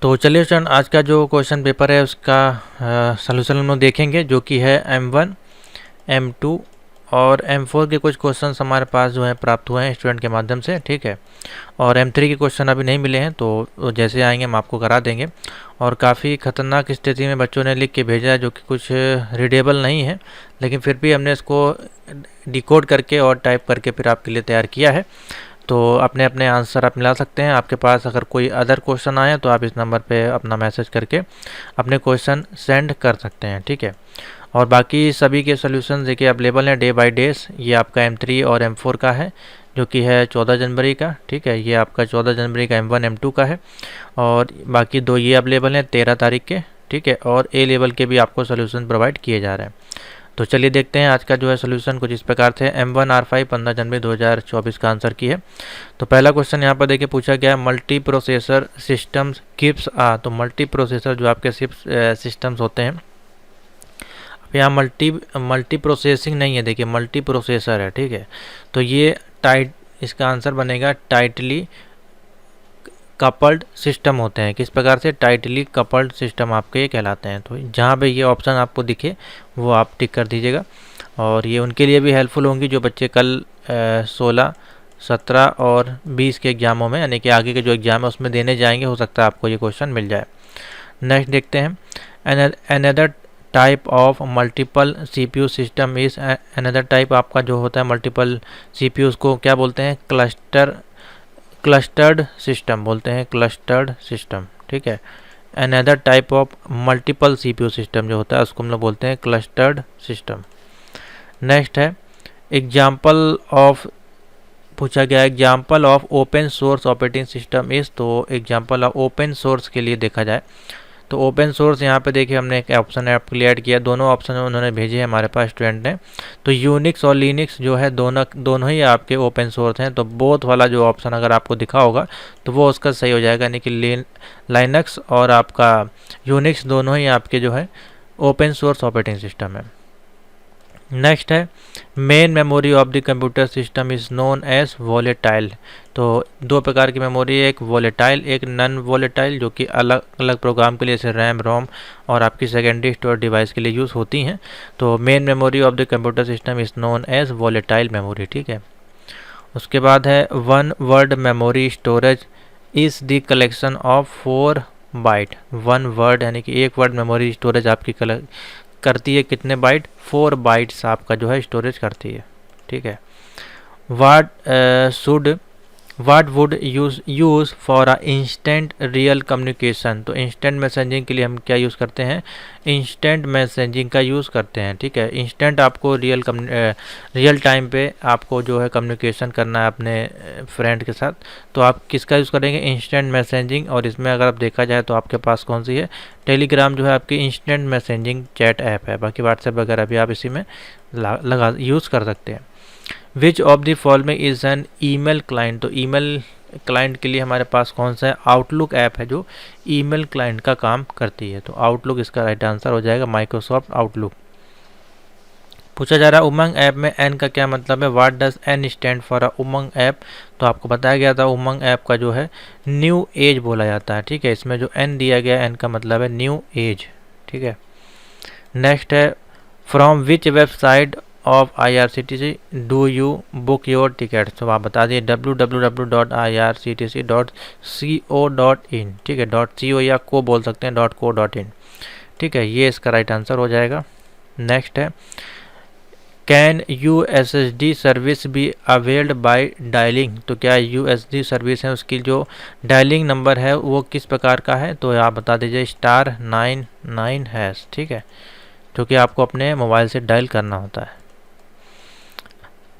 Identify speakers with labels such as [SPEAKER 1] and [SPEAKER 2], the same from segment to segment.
[SPEAKER 1] तो चलिए स्टूडेंट, आज का जो क्वेश्चन पेपर है उसका सलूशन हम लोग देखेंगे, जो कि है M1, M2 और M4 के कुछ क्वेश्चन हमारे पास जो है प्राप्त हुए हैं स्टूडेंट के माध्यम से। ठीक है, और M3 के क्वेश्चन अभी नहीं मिले हैं, तो जैसे आएंगे हम आपको करा देंगे। और काफ़ी ख़तरनाक स्थिति में बच्चों ने लिख के भेजा है, जो कि कुछ रीडेबल नहीं है, लेकिन फिर भी हमने इसको डिकोड करके और टाइप करके फिर आपके लिए तैयार किया है। तो अपने अपने आंसर आप मिला सकते हैं। आपके पास अगर कोई अदर क्वेश्चन आए तो आप इस नंबर पे अपना मैसेज करके अपने क्वेश्चन सेंड कर सकते हैं। ठीक है, और बाकी सभी के सोल्यूशन देखिए अवेलेबल हैं डे बाय डेज। ये आपका M3 और M4 का है, जो कि है 14 जनवरी का। ठीक है, ये आपका 14 जनवरी का M1 M2 का है, और बाकी दो ये अवेलेबल हैं 13 तारीख के। ठीक है, और A लेवल के भी आपको सोल्यूशन प्रोवाइड किए जा रहे हैं। तो चलिए देखते हैं आज का जो है सोल्यूशन कुछ इस प्रकार से। M1 R5 15 जनवरी 2024 का आंसर की है। तो पहला क्वेश्चन यहाँ पर देखिए पूछा गया है, मल्टी प्रोसेसर सिस्टम्स कीप्स तो मल्टी प्रोसेसर जो आपके सिस्टम्स होते हैं, अब यहाँ मल्टी प्रोसेसिंग नहीं है, देखिए मल्टी प्रोसेसर है। ठीक है, तो ये इसका आंसर बनेगा टाइटली कपल्ड सिस्टम होते हैं। किस प्रकार से? टाइटली कपल्ड सिस्टम आपके ये कहलाते हैं। तो जहाँ पे ये ऑप्शन आपको दिखे वो आप टिक कर दीजिएगा, और ये उनके लिए भी हेल्पफुल होंगी जो बच्चे कल 16, 17 और 20 के एग्जामों में, यानी कि आगे के जो एग्जाम है उसमें देने जाएंगे, हो सकता है आपको ये क्वेश्चन मिल जाए। नेक्स्ट देखते हैं, another type of multiple CPU system is. Another type आपका जो होता है मल्टीपल CPU को क्या बोलते हैं? क्लस्टर्ड सिस्टम बोलते हैं, क्लस्टर्ड सिस्टम। ठीक है, another type of multiple CPU system जो होता है उसको हम लोग बोलते हैं क्लस्टर्ड सिस्टम। नेक्स्ट है एग्जाम्पल ऑफ, पूछा गया example of open source operating system इस। तो एग्जाम्पल ऑफ ओपन सोर्स के लिए देखा जाए तो ओपन सोर्स यहाँ पे देखिए हमने एक ऑप्शन आपके लिए ऐड किया, दोनों ऑप्शन उन्होंने भेजे हैं हमारे पास स्टूडेंट ने। तो यूनिक्स और लिनक्स जो है दोनों ही आपके ओपन सोर्स हैं। तो बोथ वाला जो ऑप्शन अगर आपको दिखा होगा तो वो उसका सही हो जाएगा, यानी कि लाइनक्स और आपका यूनिक्स दोनों ही आपके जो है ओपन सोर्स ऑपरेटिंग सिस्टम है। नेक्स्ट है main memory of the computer system is known as volatile. तो दो प्रकार की मेमोरी है, एक वोलेटाइल एक नॉन वोलेटाइल, जो कि अलग अलग प्रोग्राम के लिए जैसे रैम, रोम और आपकी सेकेंडरी स्टोरेज डिवाइस के लिए यूज़ होती हैं। तो main memory of the computer system is known as volatile memory. ठीक है, उसके बाद है one word memory storage is the collection of 4 byte. One word यानी कि एक वर्ड मेमोरी स्टोरेज आपकी करती है कितने बाइट? 4 बाइट्स आपका जो है स्टोरेज करती है। ठीक है, what would use for a instant real communication. तो इंस्टेंट मैसेजिंग के लिए हम क्या यूज़ करते हैं? इंस्टेंट मैसेजिंग का यूज़ करते हैं। ठीक है, इंस्टेंट आपको रियल टाइम पे आपको जो है कम्युनिकेशन करना है अपने फ्रेंड के साथ, तो आप किसका यूज़ करेंगे? Instant messaging. और इसमें अगर आप देखा जाए तो आपके पास कौन सी है? टेलीग्राम जो है आपकी इंस्टेंट मैसेजिंग चैट ऐप है। बाकी व्हाट्सएप वगैरह भी आप इसी में यूज़ कर सकते हैं। विच of the following is an email client. तो ईमेल क्लाइंट के लिए हमारे पास कौन सा है? आउटलुक ऐप है जो ईमेल क्लाइंट का काम करती है। तो आउटलुक इसका राइट आंसर हो जाएगा, माइक्रोसॉफ्ट आउटलुक। पूछा जा रहा है उमंग ऐप में एन का क्या मतलब है? What does N stand for a Umang app. तो आपको बताया गया था उमंग ऐप का जो है न्यू एज बोला जाता है। ठीक है, इसमें जो एन दिया गया एन का मतलब है न्यू एज। ठीक है, नेक्स्ट है from which website of IRCTC do you book your ticket. तो आप बता दिए www.irctc.co.in। ठीक है, .co या को बोल सकते हैं .co.in। ठीक है, ये इसका राइट आंसर हो जाएगा। नेक्स्ट है can USSD service be availed by dialing. तो क्या USSD सर्विस है उसकी जो डायलिंग नंबर है वो किस प्रकार का है? तो आप बता दीजिए *99#। ठीक है, जो कि आपको अपने मोबाइल से डायल करना होता है।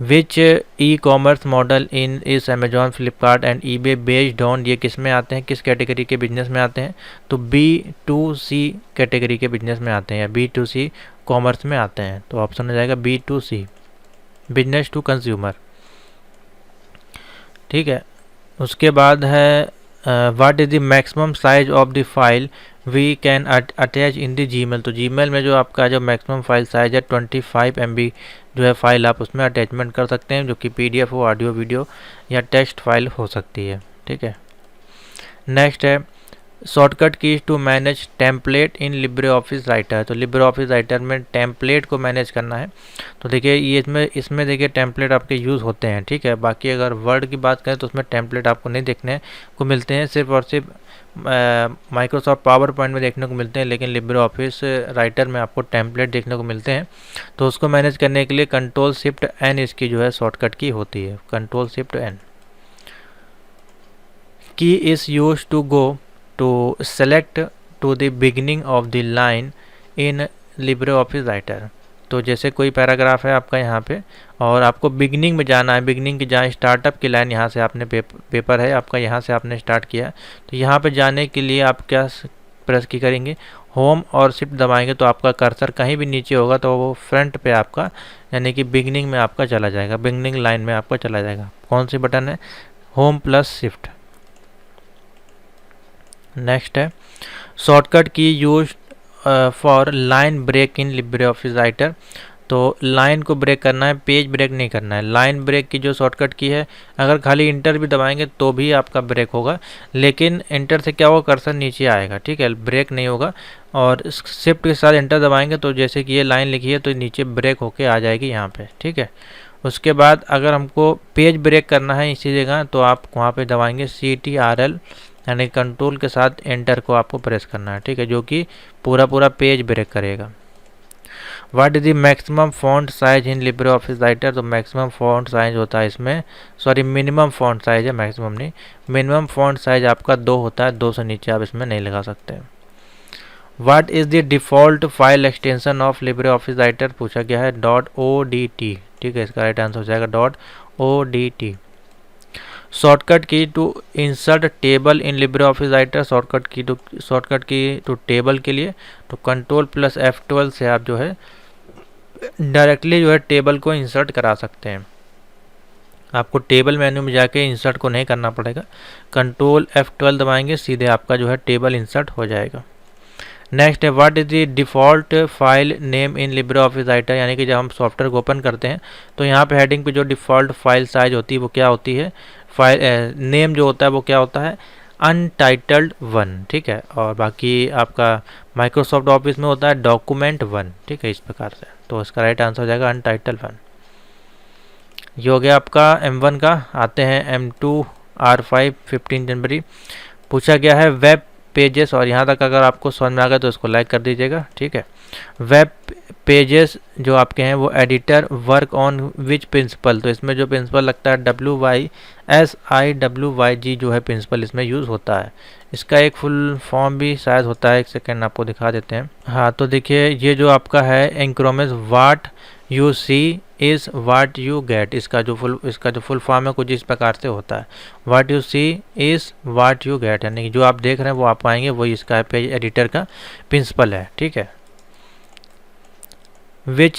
[SPEAKER 1] विच ई-कॉमर्स मॉडल इन इस Amazon, Flipkart and eBay based on. ये किस में आते हैं? किस कैटेगरी के बिजनेस में आते हैं? तो B2C कैटेगरी के बिजनेस में आते हैं, या B2C कॉमर्स में आते हैं। तो ऑप्शन हो जाएगा B2C, बिजनेस टू कंज्यूमर। ठीक है, उसके बाद है what is the maximum size of the file we can attach in the Gmail. तो जीमेल में जो आपका जो मैक्सिमम फाइल साइज है 25 MB जो है फाइल आप उसमें अटैचमेंट कर सकते हैं, जो कि PDF हो, ऑडियो, वीडियो या टेक्स्ट फाइल हो सकती है। ठीक है, नेक्स्ट है shortcut keys to manage template in Libre Office Writer. तो लिब्रे ऑफिस राइटर में टेम्पलेट को मैनेज करना है। तो देखिए ये इसमें देखिए टेम्पलेट आपके यूज़ होते हैं, ठीक है। बाकी अगर वर्ड की बात करें तो उसमें टेम्पलेट आपको नहीं देखने को मिलते हैं, सिर्फ और सिर्फ माइक्रोसॉफ्ट पावर पॉइंट में देखने को मिलते हैं, लेकिन लिब्रे ऑफिस राइटर में आपको टेम्पलेट देखने को मिलते हैं। तो उसको मैनेज करने के लिए कंट्रोल शिफ्ट एन इसकी जो है शॉर्टकट की होती है, control shift N. Key is use to go to select to the beginning of the line in LibreOffice writer. तो जैसे कोई पैराग्राफ है आपका यहाँ पे और आपको बिगनिंग में जाना है, बिगनिंग की जहाँ स्टार्टअप की लाइन यहाँ से आपने पेपर है आपका, यहाँ से आपने स्टार्ट किया, तो यहाँ पे जाने के लिए आप क्या प्रेस की करेंगे, होम और शिफ्ट दबाएंगे तो आपका कर्सर कहीं भी नीचे होगा तो वो फ्रंट पे आपका यानी कि बिगनिंग में आपका चला जाएगा, बिगनिंग लाइन में आपका चला जाएगा। कौन सी बटन है, होम प्लस शिफ्ट। नेक्स्ट है shortcut key use for line break in Libre Office Writer. तो लाइन को ब्रेक करना है, पेज ब्रेक नहीं करना है। लाइन ब्रेक की जो शॉर्टकट की है, अगर खाली इंटर भी दबाएंगे तो भी आपका ब्रेक होगा, लेकिन इंटर से क्या होगा, कर्सर नीचे आएगा, ठीक है, ब्रेक नहीं होगा। और शिफ्ट के साथ इंटर दबाएंगे तो जैसे कि ये लाइन लिखी है तो नीचे ब्रेक होके आ जाएगी यहाँ पे, ठीक है। उसके बाद अगर हमको पेज ब्रेक करना है इसी जगह तो आप वहाँ पे दबाएंगे CTRL यानी कंट्रोल के साथ एंटर को आपको प्रेस करना है, ठीक है, जो कि पूरा पेज ब्रेक करेगा। What is the maximum font size in Libre Office Writer. तो मैक्सिमम फॉन्ट साइज होता है इसमें, सॉरी मिनिमम फॉन्ट साइज है, मैक्सिमम नहीं, मिनिमम फॉन्ट साइज आपका 2 होता है, 2 से नीचे आप इसमें नहीं लगा सकते। What is the default file extension of Libre Office writer पूछा गया है, .odt, ठीक है, इसका राइट आंसर हो जाएगा .odt। Shortcut key to insert table in Libre Office Writer. Shortcut key to table के लिए तो कंट्रोल प्लस F12 से आप जो है डायरेक्टली जो है टेबल को इंसर्ट करा सकते हैं। आपको टेबल मेन्यू में जाके इंसर्ट को नहीं करना पड़ेगा, कंट्रोल F12 दबाएंगे सीधे आपका जो है टेबल इंसर्ट हो जाएगा। नेक्स्ट है what is the default file name in Libre Office writer. यानी कि जब हम सॉफ्टवेयर को ओपन करते हैं तो यहाँ पे हेडिंग पे जो डिफ़ॉल्ट फाइल साइज होती है वो क्या होती है, फाइल नेम जो होता है वो क्या होता है, अनटाइटल्ड 1, ठीक है। और बाकी आपका माइक्रोसॉफ्ट ऑफिस में होता है डॉक्यूमेंट 1, ठीक है, इस प्रकार से। तो इसका राइट आंसर हो जाएगा अनटाइटल्ड 1। ये हो गया आपका M1 का। आते हैं M2 R5 15 जनवरी। पूछा गया है वेब पेजेस, और यहाँ तक अगर आपको समझ में आ गया तो इसको लाइक कर दीजिएगा, ठीक है। वेब पेजेस जो आपके हैं वो editor work on which principle. तो इसमें जो प्रिंसिपल लगता है WYSIWYG जो है प्रिंसिपल इसमें यूज़ होता है। इसका एक फुल फॉर्म भी शायद होता है, एक सेकेंड आपको दिखा देते हैं। हाँ, तो देखिए ये जो आपका है एंक्रोमेस what you see is what you get. इसका जो फुल फॉर्म है कुछ इस प्रकार से होता है, what you see is what you get, यानी कि जो आप देख रहे हैं वो आप पाएंगे, वही इसका पेज एडिटर का प्रिंसिपल है, ठीक है। Which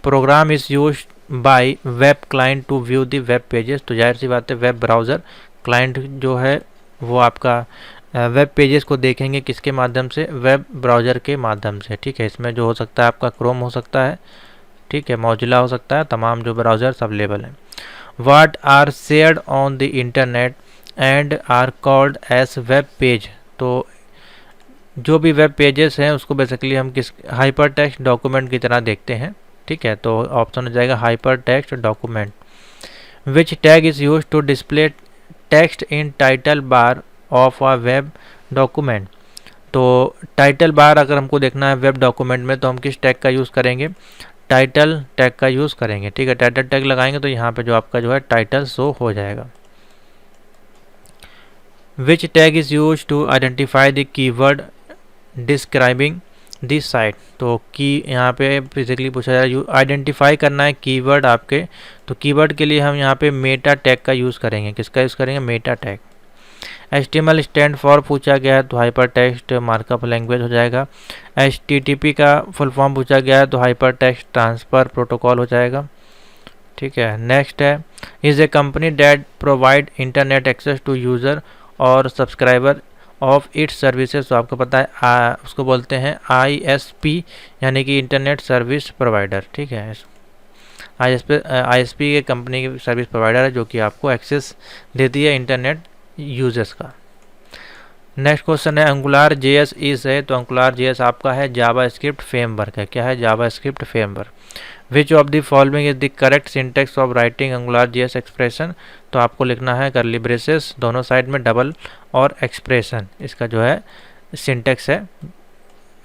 [SPEAKER 1] program is use by web client to view the web pages. तो जाहिर सी बात है वेब ब्राउज़र क्लाइंट जो है वो आपका वेब पेजेस को देखेंगे किसके माध्यम से, वेब ब्राउज़र के माध्यम से, ठीक है। इसमें जो हो सकता है आपका क्रोम हो सकता है, ठीक है, मौजिला हो सकता है, तमाम जो ब्राउज़र्स अवेलेबल हैं। What are shared on the internet and are called as web page. तो जो भी वेब पेजेस हैं उसको बेसिकली हम किस हाइपर टेक्स्ट डॉक्यूमेंट की तरह देखते हैं, ठीक है। तो ऑप्शन हो जाएगा hyper text document. Which tag is use to display text in title bar of a web document. तो टाइटल बार अगर हमको देखना है वेब डॉक्यूमेंट में तो हम किस टैग का यूज़ करेंगे, टाइटल टैग का यूज़ करेंगे, ठीक है। टाइटल टैग लगाएंगे तो यहाँ पे जो आपका जो है टाइटल शो हो जाएगा। Which tag is use to identify the keyword describing this site. तो की यहाँ पे बेसिकली पूछा जा रहा है आइडेंटिफाई करना है कीवर्ड आपके, तो कीवर्ड के लिए हम यहाँ पे मेटा टैग का यूज़ करेंगे। किसका यूज़ करेंगे, Meta tag. HTML stand for पूछा गया है तो हाइपर टेक्स्ट मार्कअप लैंग्वेज हो जाएगा। HTTP का फुल फॉर्म पूछा गया है तो हाइपर टेक्स्ट ट्रांसफ़र प्रोटोकॉल हो जाएगा, ठीक है। नेक्स्ट है is a company that provide internet access to user और सब्सक्राइबर ऑफ इट्स सर्विसेज। तो आपको पता है उसको बोलते हैं ISP यानी कि इंटरनेट सर्विस प्रोवाइडर, ठीक है। ISP के कंपनी की सर्विस प्रोवाइडर है जो कि आपको एक्सेस देती है इंटरनेट यूजर्स का। नेक्स्ट क्वेश्चन है एंगुलर जेएस इज है, तो एंगुलर जेएस आपका है जावास्क्रिप्ट फ्रेमवर्क है। क्या है? JavaScript framework. Which of the following is the correct syntax of writing Angular JS expression, तो आपको लिखना है करली ब्रेसेस दोनों साइड में डबल और एक्सप्रेशन, इसका जो है सिंटेक्स है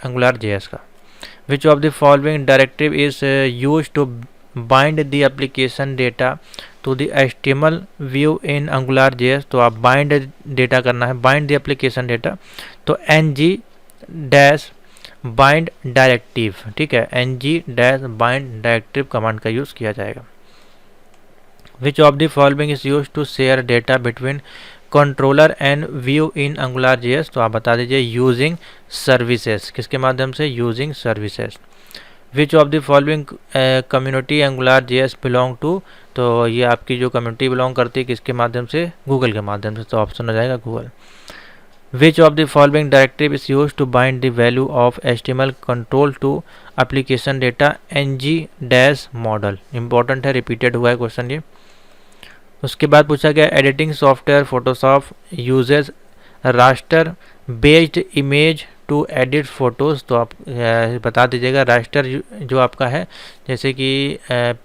[SPEAKER 1] एंगुलर जेएस का। Which of the following directive is use to bind the application data to the HTML view in Angular JS, तो आप बाइंड डेटा करना है, बाइंड द एप्लीकेशन डेटा, तो ng-bind डायरेक्टिव, ठीक है, ng-bind डायरेक्टिव कमांड का use किया जाएगा। Which of the following is use to share data between controller and view in Angular JS, तो आप बता दीजिए यूजिंग सर्विसेज, किसके माध्यम से? Using services. Which of the following community Angular JS belong to, तो ये आपकी जो कम्युनिटी बिलोंग करती है किसके माध्यम से? गूगल के माध्यम से, तो ऑप्शन हो जाएगा Google. Which of the following directive is use to bind the value of HTML control to application data ng-model, important है, रिपीटेड हुआ है क्वेश्चन ये। उसके बाद पूछा गया editing software Photoshop uses raster based image to edit photos, तो आप बता दीजिएगा रास्टर जो आपका है, जैसे कि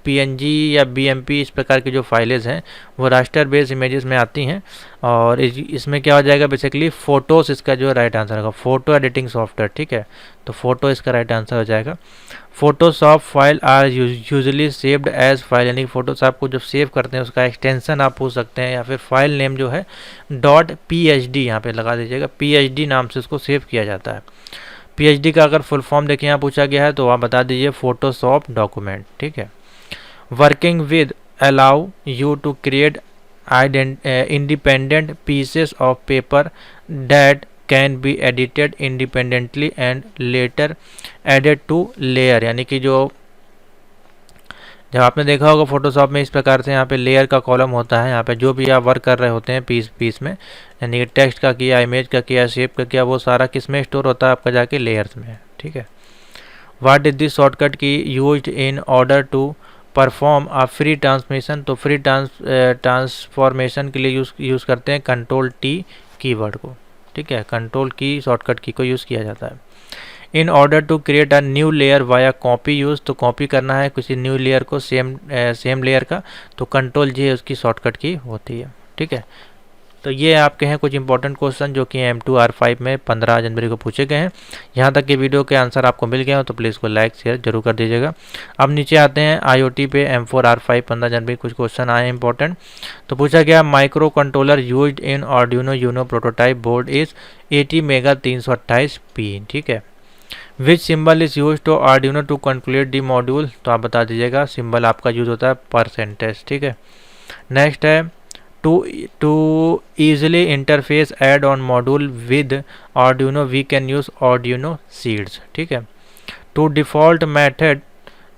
[SPEAKER 1] PNG या BMP इस प्रकार की जो फाइलेज हैं वो रास्टर बेस्ड इमेजेस में आती हैं, और इसमें क्या हो जाएगा बेसिकली फ़ोटोज़, इसका जो राइट आंसर होगा फ़ोटो एडिटिंग सॉफ्टवेयर, ठीक है, तो फ़ोटो इसका राइट आंसर हो जाएगा। Photoshop file are usually saved as file, यानी कि फोटोशॉप को जब सेव करते हैं उसका एक्सटेंशन आप पूछ सकते हैं, या फिर फाइल नेम जो है .phd यहाँ पे लगा दीजिएगा, PHD नाम से उसको सेव किया जाता है। PHD का अगर फुल फॉर्म देखिए यहाँ पूछा गया है तो आप बता दीजिए फोटोशॉप डॉक्यूमेंट, ठीक है। Working with allow you to create independent pieces of paper that can be edited independently and later added to layer, यानी कि जो जब आपने देखा होगा फोटोशॉप में इस प्रकार से यहाँ पे लेयर का कॉलम होता है, यहाँ पे जो भी आप वर्क कर रहे होते हैं पीस में, यानी कि टेक्स्ट का किया, इमेज का किया, शेप का किया, वो सारा किस में स्टोर होता है? आपका जाके लेयर्स में, ठीक है। What is this shortcut key used in order to perform a free transmission, तो फ्री ट्रांसफॉर्मेशन के लिए यूज़ करते हैं Ctrl+T कीवर्ड को, ठीक है, कंट्रोल की शॉर्टकट की को यूज़ किया जाता है। In order to create a new layer via copy use, तो कॉपी करना है किसी न्यू लेयर को सेम लेयर का, तो Ctrl+J उसकी शॉर्टकट की होती है, ठीक है। तो ये आपके हैं कुछ इंपॉर्टेंट क्वेश्चन जो कि M2R5 में 15 जनवरी को पूछे गए हैं। यहाँ तक के वीडियो के आंसर आपको मिल गए हो तो प्लीज़ को लाइक शेयर जरूर कर दीजिएगा। अब नीचे आते हैं IoT पे M4R5 15 जनवरी कुछ क्वेश्चन आए हैं इंपॉर्टेंट। तो पूछा गया micro controller used in Arduino Uno prototype board is ATmega 328P, ठीक है। Which symbol is use to Arduino to calculate the module, तो आप बता दीजिएगा सिंबल आपका यूज होता है %, ठीक है। नेक्स्ट है to easily interface add on module with Arduino we can use Arduino seeds, ठीक है। Two default method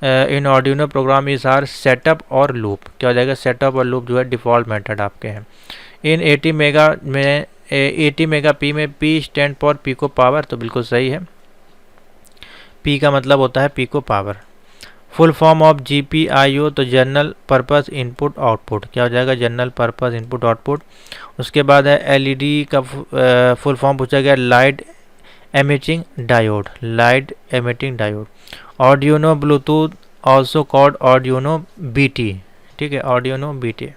[SPEAKER 1] in Arduino program is are setup और लूप, क्या हो जाएगा? सेटअप और लूप जो है डिफ़ॉल्ट मेथड आपके हैं। इन ATmega P में P stand for pico power, तो बिल्कुल सही है, P का मतलब होता है pico power. Full form of GPIO, तो जनरल पर्पस इनपुट आउटपुट, क्या हो जाएगा? General purpose input output. उसके बाद है LED का फुल फॉर्म पूछा गया light emitting diode, light emitting diode. Arduino Bluetooth also called Arduino BT, ठीक है, Arduino BT।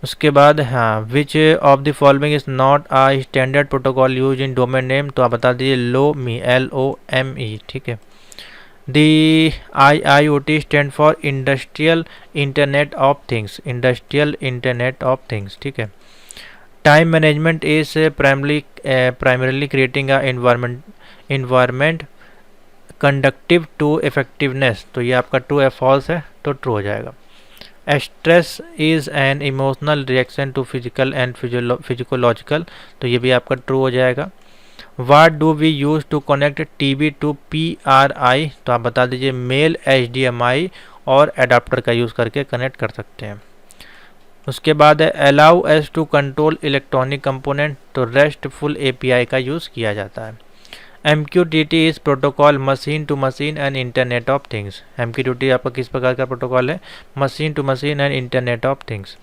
[SPEAKER 1] उसके बाद हाँ which of the following is not a standard protocol use in domain name, तो आप बता दीजिए LOME, ठीक है। The IIoT stand for Industrial Internet of Things, Industrial Internet of Things, ठीक है। Time management is primarily creating a environment conducive to effectiveness, तो ये आपका true है false है तो true हो जाएगा। Stress is an emotional reaction to physical and physiological, तो ये भी आपका true हो जाएगा। What do we use to connect TV to PRI, तो आप बता दीजिए मेल HDMI और एडाप्टर का यूज़ करके कनेक्ट कर सकते हैं। उसके बाद है allows to control electronic component, तो रेस्टफुल API का यूज़ किया जाता है। MQTT is protocol machine to machine and internet of things, MQTT आपका किस प्रकार का प्रोटोकॉल है? Machine to machine and internet of things.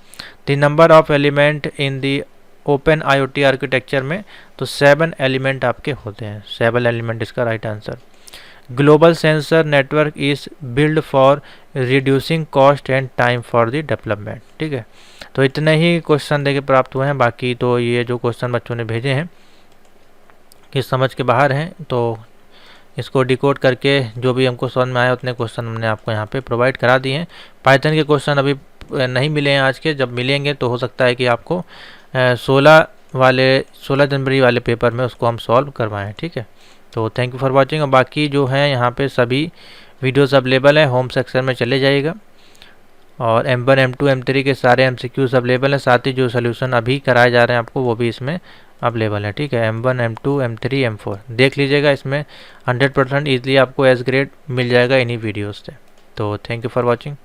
[SPEAKER 1] The number of element in the open IoT architecture में तो 7 एलिमेंट आपके होते हैं, 7 एलिमेंट इसका right answer. Global sensor network is build for reducing cost and time for the development. ठीक है, तो इतने ही क्वेश्चन देखिए प्राप्त हुए हैं। बाकी तो ये जो क्वेश्चन बच्चों ने भेजे हैं कि समझ के बाहर हैं, तो इसको डिकोड करके जो भी हमको समझ में आया उतने क्वेश्चन हमने आपको यहाँ पे प्रोवाइड करा दिए हैं। पाइथन के क्वेश्चन अभी नहीं मिले हैं आज के, जब मिलेंगे तो हो सकता है कि आपको 16 जनवरी वाले पेपर में उसको हम सॉल्व करवाएं। ठीक है, तो थैंक यू फॉर वॉचिंग। और बाकी जो है यहाँ पे सभी वीडियोस अवेलेबल है, होम सेक्शन में चले जाइएगा और M1 M2 M3 के सारे MCQs अवेलेबल हैं, साथ ही जो सोल्यूशन अभी कराए जा रहे हैं आपको वो भी इसमें अवेलेबल है। ठीक है, M1 M2 M3 M4 देख लीजिएगा, इसमें 100% ईजिली आपको एस ग्रेड मिल जाएगा इन्हीं वीडियोज़ से। तो थैंक यू फॉर वॉचिंग।